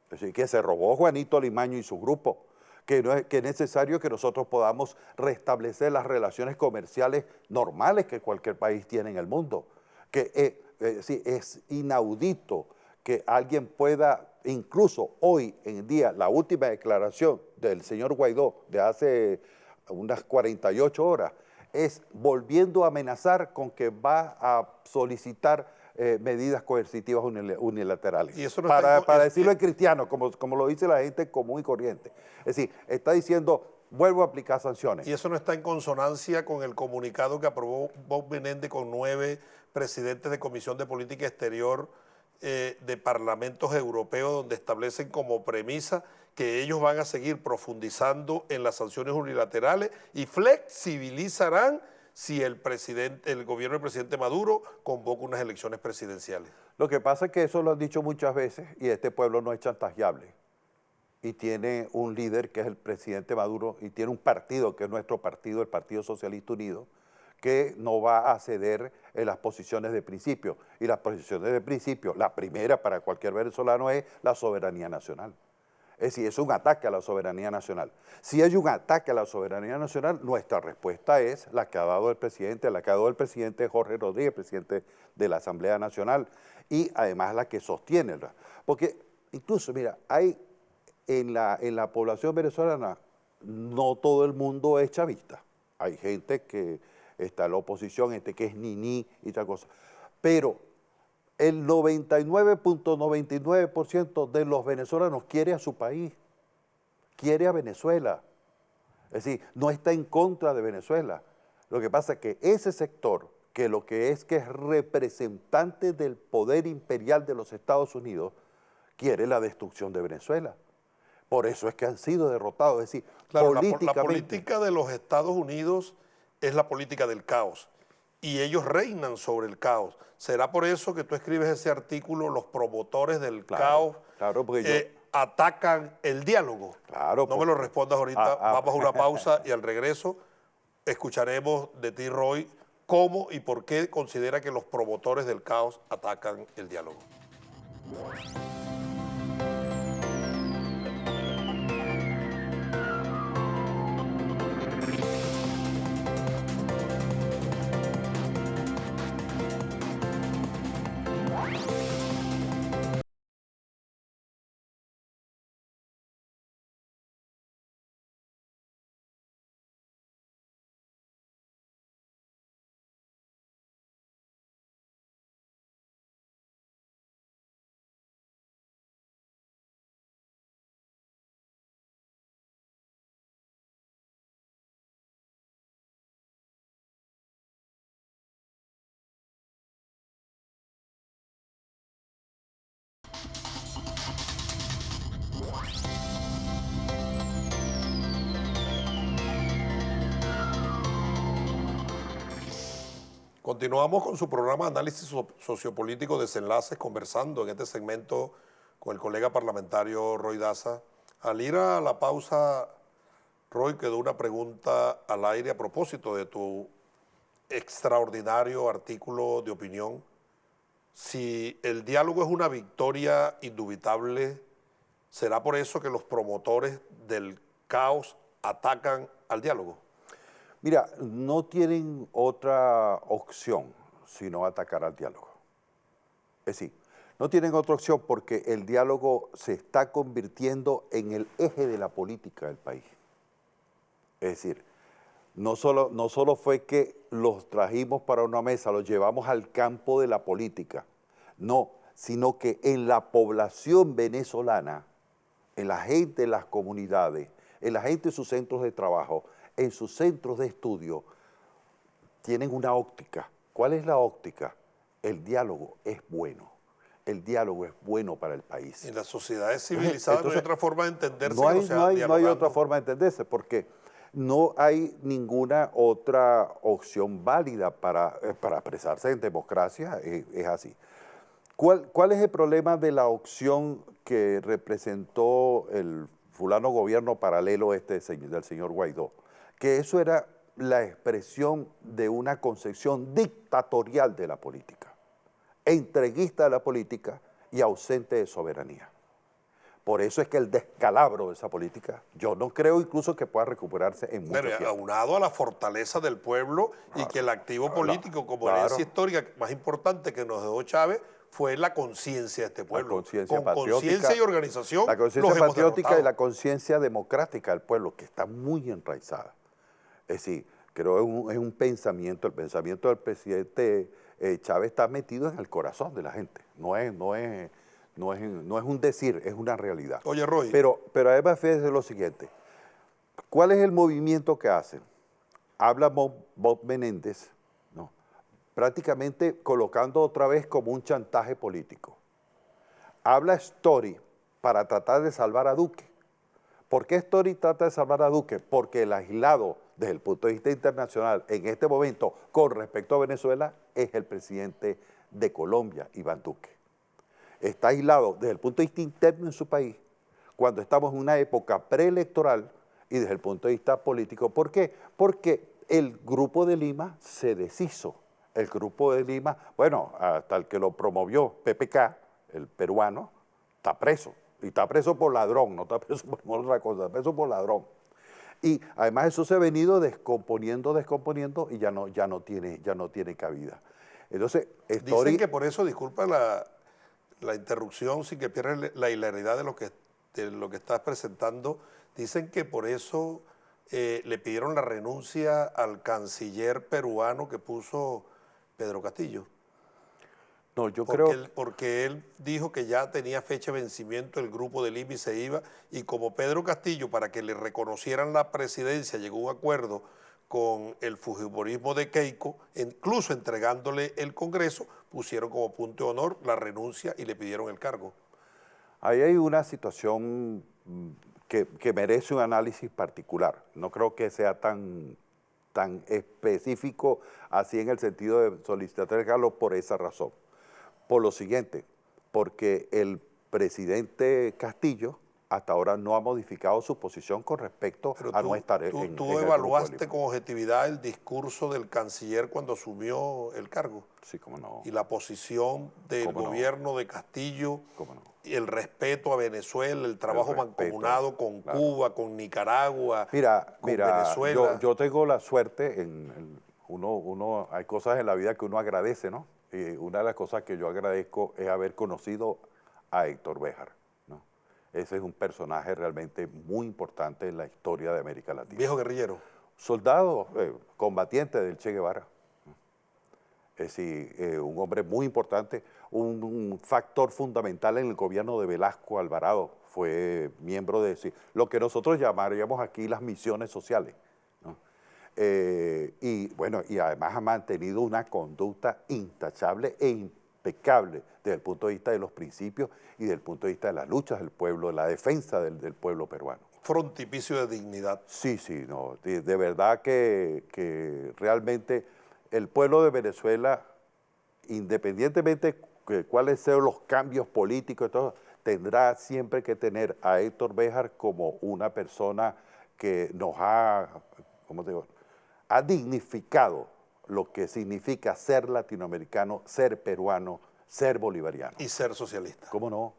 es decir, que se robó Juanito Alimaño y su grupo, que es necesario que nosotros podamos restablecer las relaciones comerciales normales que cualquier país tiene en el mundo, que es inaudito que alguien pueda, incluso hoy en día, la última declaración del señor Guaidó de hace unas 48 horas, es volviendo a amenazar con que va a solicitar medidas coercitivas unilaterales. Y eso no para decirlo en cristiano, como lo dice la gente común y corriente. Es decir, está diciendo, vuelvo a aplicar sanciones. Y eso no está en consonancia con el comunicado que aprobó Bob Menéndez con 9 presidentes de Comisión de Política Exterior de parlamentos europeos, donde establecen como premisa que ellos van a seguir profundizando en las sanciones unilaterales y flexibilizarán si el gobierno del presidente Maduro convoca unas elecciones presidenciales. Lo que pasa es que eso lo han dicho muchas veces y este pueblo no es chantajeable. Y tiene un líder que es el presidente Maduro y tiene un partido que es nuestro partido, el Partido Socialista Unido, que no va a ceder en las posiciones de principio. Y las posiciones de principio, la primera para cualquier venezolano es la soberanía nacional. Es decir, es un ataque a la soberanía nacional. Si hay un ataque a la soberanía nacional, nuestra respuesta es la que ha dado el presidente Jorge Rodríguez, presidente de la Asamblea Nacional, y además la que sostiene. Porque incluso, mira, hay en la población venezolana, no todo el mundo es chavista. Hay gente que está en la oposición, gente que es niní y tal cosa. Pero el 99.99% de los venezolanos quiere a su país, quiere a Venezuela. Es decir, no está en contra de Venezuela. Lo que pasa es que ese sector, que lo que es representante del poder imperial de los Estados Unidos, quiere la destrucción de Venezuela. Por eso es que han sido derrotados. Es decir, Claro, la políticamente. política de los Estados Unidos es la política del caos y ellos reinan sobre el caos. ¿Será por eso que tú escribes ese artículo, los promotores del caos Claro, porque atacan el diálogo? Claro, no me lo respondas ahorita, vamos a una pausa y al regreso escucharemos de ti, Roy, cómo y por qué considera que los promotores del caos atacan el diálogo. Continuamos con su programa de análisis sociopolítico Desenlaces, conversando en este segmento con el colega parlamentario Roy Daza. Al ir a la pausa, Roy, quedó una pregunta al aire a propósito de tu extraordinario artículo de opinión. Si el diálogo es una victoria indubitable, ¿será por eso que los promotores del caos atacan al diálogo? Mira, no tienen otra opción sino atacar al diálogo. Es decir, no tienen otra opción porque el diálogo se está convirtiendo en el eje de la política del país. Es decir, no solo fue que los trajimos para una mesa, los llevamos al campo de la política, no, sino que en la población venezolana, en la gente de las comunidades, en la gente de sus centros de trabajo, en sus centros de estudio, tienen una óptica. ¿Cuál es la óptica? El diálogo es bueno. El diálogo es bueno para el país. En las sociedades civilizadas no hay otra forma de entenderse no hay, que no sea no hay dialogando. otra forma de entenderse, porque no hay ninguna otra opción válida para expresarse en democracia, es así. ¿Cuál es el problema de la opción que representó el fulano gobierno paralelo del señor Guaidó? Que eso era la expresión de una concepción dictatorial de la política, entreguista de la política y ausente de soberanía. Por eso es que el descalabro de esa política, yo no creo incluso que pueda recuperarse en mucho tiempo. Aunado a la fortaleza del pueblo y que el activo político como herencia histórica más importante que nos dejó Chávez fue la conciencia de este pueblo. La conciencia con conciencia y organización. La conciencia patriótica y la conciencia democrática del pueblo, que está muy enraizada. Es decir, creo que es un pensamiento, el pensamiento del presidente Chávez está metido en el corazón de la gente. No es un decir, es una realidad. Oye, Roy. Pero además fíjese lo siguiente. ¿Cuál es el movimiento que hacen? Habla Bob Menéndez, ¿no? Prácticamente colocando otra vez como un chantaje político. Habla Story para tratar de salvar a Duque. ¿Por qué Story trata de salvar a Duque? Porque el aislado desde el punto de vista internacional en este momento con respecto a Venezuela es el presidente de Colombia, Iván Duque. Está aislado desde el punto de vista interno en su país, cuando estamos en una época preelectoral y desde el punto de vista político. ¿Por qué? Porque el Grupo de Lima se deshizo. El Grupo de Lima, bueno, hasta el que lo promovió, PPK, el peruano, está preso. Y está preso por ladrón, no está preso por otra cosa, está preso por ladrón. Y además eso se ha venido descomponiendo y ya no tiene cabida. Entonces, dicen que por eso, disculpa la interrupción, sin que pierdas la hilaridad de lo que estás presentando, dicen que por eso le pidieron la renuncia al canciller peruano que puso Pedro Castillo. No, yo porque él dijo que ya tenía fecha de vencimiento el Grupo de Lima y se iba, y como Pedro Castillo, para que le reconocieran la presidencia, llegó a un acuerdo con el fujimorismo de Keiko, incluso entregándole el Congreso, pusieron como punto de honor la renuncia y le pidieron el cargo. Ahí hay una situación que merece un análisis particular. No creo que sea tan específico así en el sentido de solicitar el regalo por esa razón. Por lo siguiente, porque el presidente Castillo hasta ahora no ha modificado su posición con respecto Pero a no estar en tú el Grupo de evaluaste Lima. con objetividad el discurso del canciller cuando asumió el cargo Sí, cómo no. y la posición del ¿Cómo no? gobierno de Castillo, Cómo no. y el respeto a Venezuela, el trabajo respeto, mancomunado con claro. Cuba, con Nicaragua, Mira, con Venezuela. yo tengo la suerte, hay cosas en la vida que uno agradece, ¿no? Y una de las cosas que yo agradezco es haber conocido a Héctor Béjar, ¿no? Ese es un personaje realmente muy importante en la historia de América Latina. Viejo guerrillero. Soldado, combatiente del Che Guevara. Es decir, un hombre muy importante, un factor fundamental en el gobierno de Velasco Alvarado. Fue miembro de lo que nosotros llamaríamos aquí las misiones sociales, ¿no? Y bueno, y además ha mantenido una conducta intachable e impecable desde el punto de vista de los principios y desde el punto de vista de las luchas del pueblo, de la defensa del pueblo peruano. Frontispicio de dignidad. Sí, no, de verdad que realmente el pueblo de Venezuela, independientemente de cuáles sean los cambios políticos y todo, tendrá siempre que tener a Héctor Béjar como una persona que nos ha, ¿cómo te digo?, ha dignificado lo que significa ser latinoamericano, ser peruano, ser bolivariano. Y ser socialista. ¿Cómo no?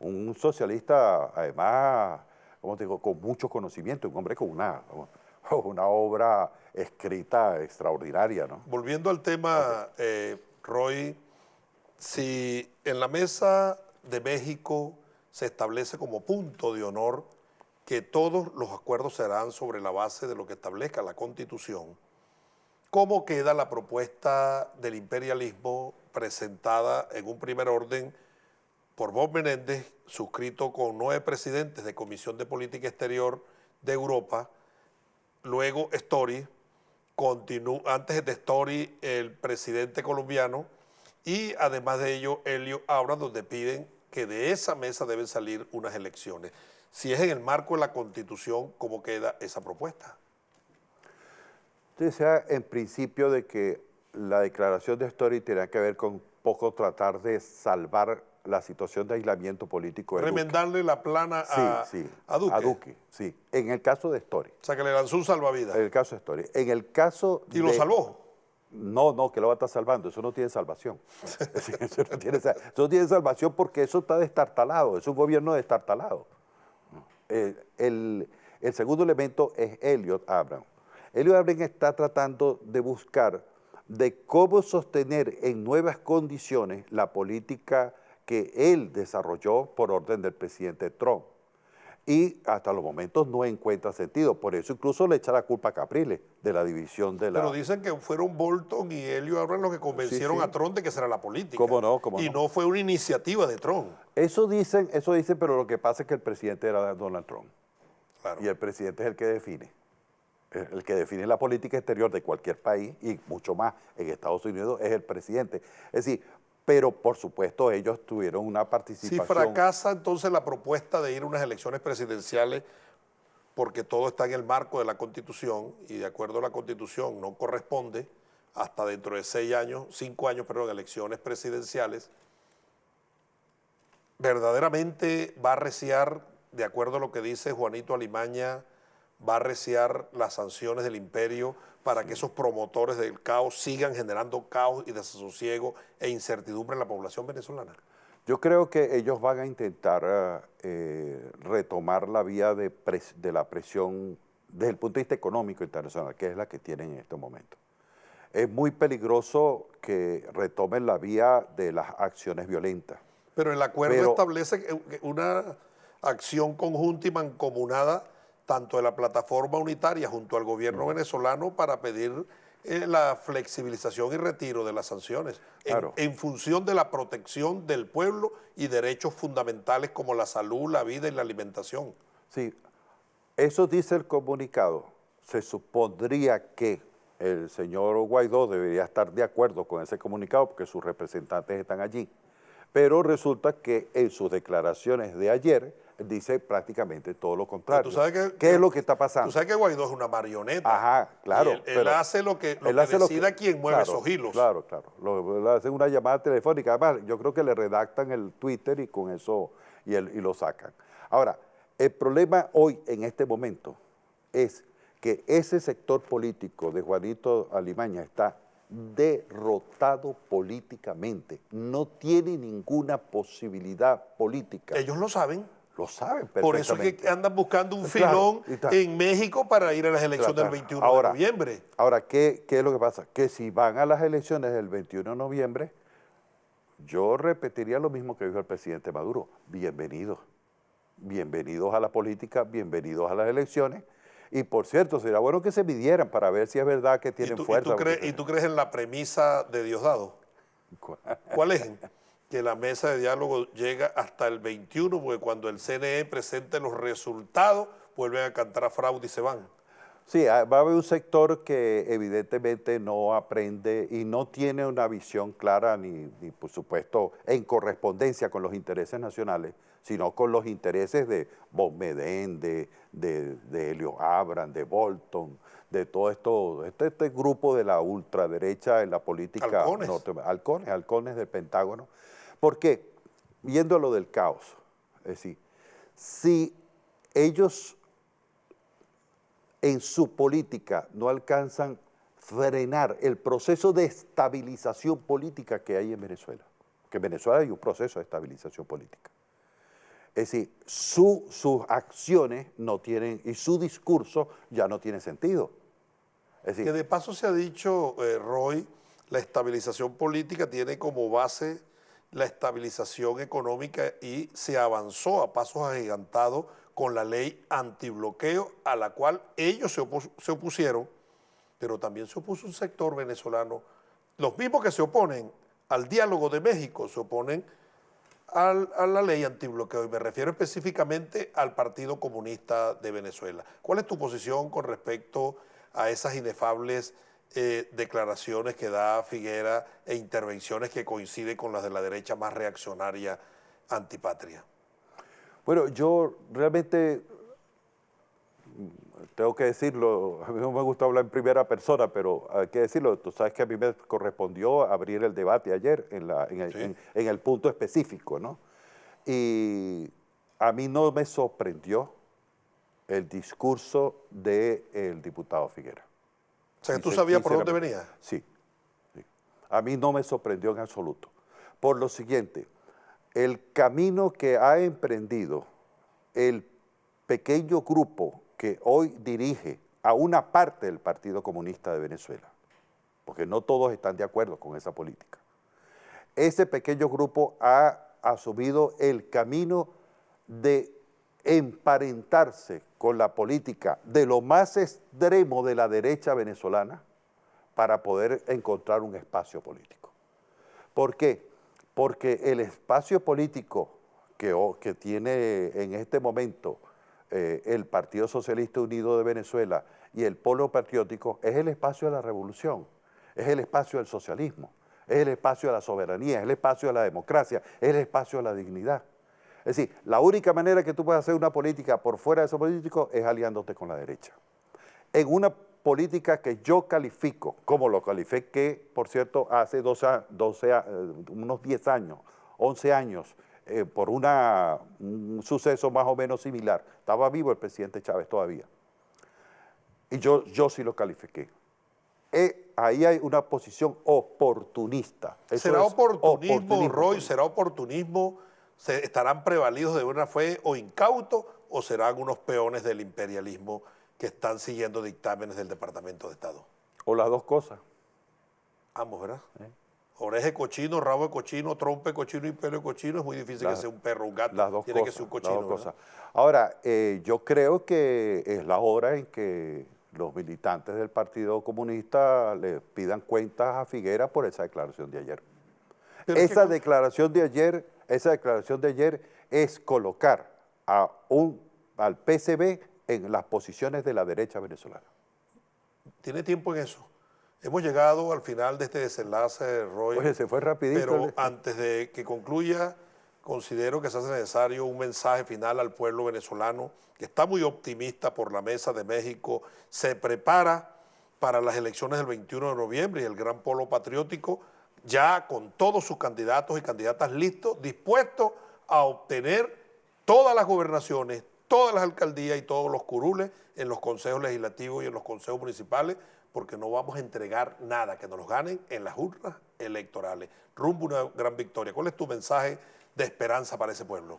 Un socialista, además, como te digo, con mucho conocimiento, un hombre con una obra escrita extraordinaria, ¿no? Volviendo al tema, Roy, si en la mesa de México se establece como punto de honor que todos los acuerdos serán sobre la base de lo que establezca la Constitución, ¿cómo queda la propuesta del imperialismo presentada en un primer orden por Bob Menéndez, suscrito con 9 presidentes de Comisión de Política Exterior de Europa, luego Story, antes de Story el presidente colombiano y además de ello Helio Abra, donde piden que de esa mesa deben salir unas elecciones? Si es en el marco de la Constitución, ¿cómo queda esa propuesta? Entonces, en principio de que la declaración de Story tenía que ver con poco tratar de salvar la situación de aislamiento político de Remendarle Duque. la plana a Duque. A Duque, sí. En el caso de Story. O sea, que le lanzó un salvavidas. En el caso de Story. En el caso ¿Y lo salvó? No, que lo va a estar salvando. Eso no tiene salvación. Eso no tiene salvación porque eso está destartalado. Es un gobierno destartalado. El segundo elemento es Elliot Abrams. Elliot Abrams está tratando de buscar de cómo sostener en nuevas condiciones la política que él desarrolló por orden del presidente Trump. Y hasta los momentos no encuentra sentido. Por eso incluso le echa la culpa a Capriles de la división de la... Pero dicen que fueron Bolton y Helio Abrams los que convencieron a Trump de que esa era la política. ¿Cómo no? Y no fue una iniciativa de Trump. Eso dicen, pero lo que pasa es que el presidente era Donald Trump. Claro. Y el presidente es el que define. El que define la política exterior de cualquier país, y mucho más en Estados Unidos, es el presidente. Es decir, pero por supuesto ellos tuvieron una participación. Si fracasa entonces la propuesta de ir a unas elecciones presidenciales, porque todo está en el marco de la Constitución, y de acuerdo a la Constitución no corresponde hasta dentro de 5 años, elecciones presidenciales, verdaderamente va a arreciar, de acuerdo a lo que dice Juanito Alimaña, va a arreciar las sanciones del imperio para que esos promotores del caos sigan generando caos y desasosiego e incertidumbre en la población venezolana. Yo creo que ellos van a intentar retomar la vía de la presión desde el punto de vista económico internacional, que es la que tienen en este momento. Es muy peligroso que retomen la vía de las acciones violentas. Pero el acuerdo establece una acción conjunta y mancomunada tanto de la plataforma unitaria junto al gobierno venezolano para pedir la flexibilización y retiro de las sanciones en función de la protección del pueblo y derechos fundamentales como la salud, la vida y la alimentación. Sí, eso dice el comunicado. Se supondría que el señor Guaidó debería estar de acuerdo con ese comunicado porque sus representantes están allí. Pero resulta que en sus declaraciones de ayer dice prácticamente todo lo contrario. ¿Tú sabes ¿Qué es lo que está pasando? Tú sabes que Guaidó es una marioneta. Ajá, claro. Y él hace lo que decida quien mueve esos hilos. Claro, claro. Le hacen una llamada telefónica. Además, yo creo que le redactan el Twitter y con eso y lo sacan. Ahora, el problema hoy, en este momento, es que ese sector político de Juanito Alimaña está derrotado políticamente, no tiene ninguna posibilidad política. Ellos lo saben. Lo saben perfectamente. Por eso es que andan buscando un filón en México para ir a las elecciones del 21 de noviembre. Ahora, ¿qué es lo que pasa? Que si van a las elecciones del 21 de noviembre, yo repetiría lo mismo que dijo el presidente Maduro. Bienvenidos. Bienvenidos a la política, bienvenidos a las elecciones. Y por cierto, sería bueno que se midieran para ver si es verdad que tienen fuerza. ¿Y tú crees en la premisa de Diosdado? ¿Cuál es? Que la mesa de diálogo llega hasta el 21, porque cuando el CNE presente los resultados, vuelven a cantar a fraude y se van. Sí, va a haber un sector que evidentemente no aprende y no tiene una visión clara ni por supuesto en correspondencia con los intereses nacionales, sino con los intereses de Bonmedén, de Helio Abram, de Bolton, de todo esto, este grupo de la ultraderecha en la política. Halcones del Pentágono. ¿Por qué? Viendo lo del caos, es decir, si ellos en su política no alcanzan frenar el proceso de estabilización política que hay en Venezuela, que en Venezuela hay un proceso de estabilización política. Es decir, sus acciones no tienen, y su discurso ya no tiene sentido. Es decir, que de paso se ha dicho, Roy, la estabilización política tiene como base la estabilización económica y se avanzó a pasos agigantados con la ley antibloqueo a la cual ellos se opusieron, pero también se opuso un sector venezolano. Los mismos que se oponen al diálogo de México se oponen a la ley antibloqueo y me refiero específicamente al Partido Comunista de Venezuela. ¿Cuál es tu posición con respecto a esas inefables declaraciones que da Figuera e intervenciones que coinciden con las de la derecha más reaccionaria antipatria? Bueno, yo realmente, tengo que decirlo, a mí no me gusta hablar en primera persona, pero hay que decirlo, tú sabes que a mí me correspondió abrir el debate ayer en el punto específico, ¿no? Y a mí no me sorprendió el discurso del diputado Figuera. O sea, ¿tú sabías por dónde venía? Sí, sí. A mí no me sorprendió en absoluto. Por lo siguiente, el camino que ha emprendido el pequeño grupo que hoy dirige a una parte del Partido Comunista de Venezuela, porque no todos están de acuerdo con esa política, ese pequeño grupo ha asumido el camino de emparentarse con la política de lo más extremo de la derecha venezolana para poder encontrar un espacio político. ¿Por qué? Porque el espacio político que tiene en este momento el Partido Socialista Unido de Venezuela y el Polo Patriótico es el espacio de la revolución, es el espacio del socialismo, es el espacio de la soberanía, es el espacio de la democracia, es el espacio de la dignidad. Es decir, la única manera que tú puedes hacer una política por fuera de esos políticos es aliándote con la derecha. En una política que yo califico, como lo califiqué, por cierto, hace unos 10 años, 11 años, por un suceso más o menos similar. Estaba vivo el presidente Chávez todavía. Y yo sí lo califiqué. Ahí hay una posición oportunista. ¿Será oportunismo, Roy? ¿Será oportunismo? ¿Estarán prevalidos de buena fe o incautos o serán unos peones del imperialismo que están siguiendo dictámenes del Departamento de Estado? O las dos cosas. Ambos, ¿verdad? Oreja de cochino, rabo de cochino, trompa de cochino y pelo de cochino. Es muy difícil que sea un perro o un gato. Las dos Tiene cosas, que ser un cochino. las dos cosas. Ahora, yo creo que es la hora en que los militantes del Partido Comunista le pidan cuentas a Figuera por esa declaración de ayer. Esa declaración de ayer es colocar al PCB en las posiciones de la derecha venezolana. ¿Tiene tiempo en eso? Hemos llegado al final de este desenlace, Roy. Oye, se fue rapidito. Pero antes de que concluya, considero que se hace necesario un mensaje final al pueblo venezolano, que está muy optimista por la Mesa de México, se prepara para las elecciones del 21 de noviembre y el gran polo patriótico, ya con todos sus candidatos y candidatas listos, dispuestos a obtener todas las gobernaciones, todas las alcaldías y todos los curules en los consejos legislativos y en los consejos municipales, porque no vamos a entregar nada, que nos los ganen en las urnas electorales, rumbo a una gran victoria. ¿Cuál es tu mensaje de esperanza para ese pueblo?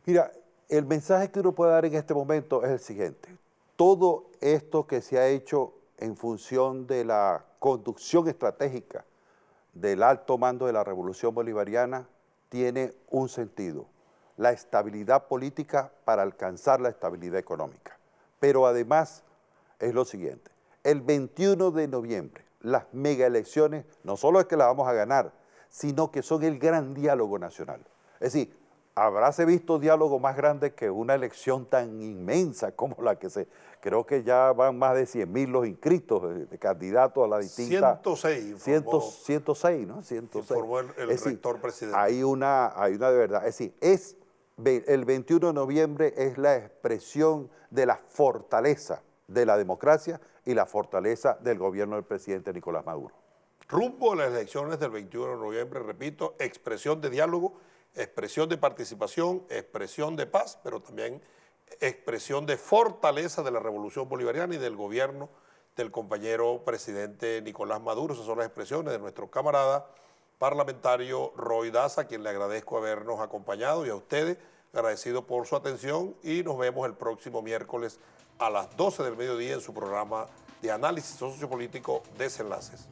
Mira, el mensaje que uno puede dar en este momento es el siguiente. Todo esto que se ha hecho en función de la conducción estratégica del alto mando de la Revolución Bolivariana tiene un sentido, la estabilidad política para alcanzar la estabilidad económica. Pero además es lo siguiente, el 21 de noviembre las megaelecciones no solo es que las vamos a ganar, sino que son el gran diálogo nacional. Es decir, habráse visto diálogo más grande que una elección tan inmensa como la que creo que ya van más de 100.000 los inscritos de candidatos a la distinta... 106. 106, ¿no? 106. Informó el rector presidente. Hay una de verdad. Es decir, el 21 de noviembre es la expresión de la fortaleza de la democracia y la fortaleza del gobierno del presidente Nicolás Maduro. Rumbo a las elecciones del 21 de noviembre, repito, expresión de diálogo, expresión de participación, expresión de paz, pero también expresión de fortaleza de la Revolución Bolivariana y del gobierno del compañero presidente Nicolás Maduro. Esas son las expresiones de nuestro camarada parlamentario Roy Daza, a quien le agradezco habernos acompañado, y a ustedes agradecido por su atención, y nos vemos el próximo miércoles a las 12 del mediodía en su programa de análisis sociopolítico Desenlaces.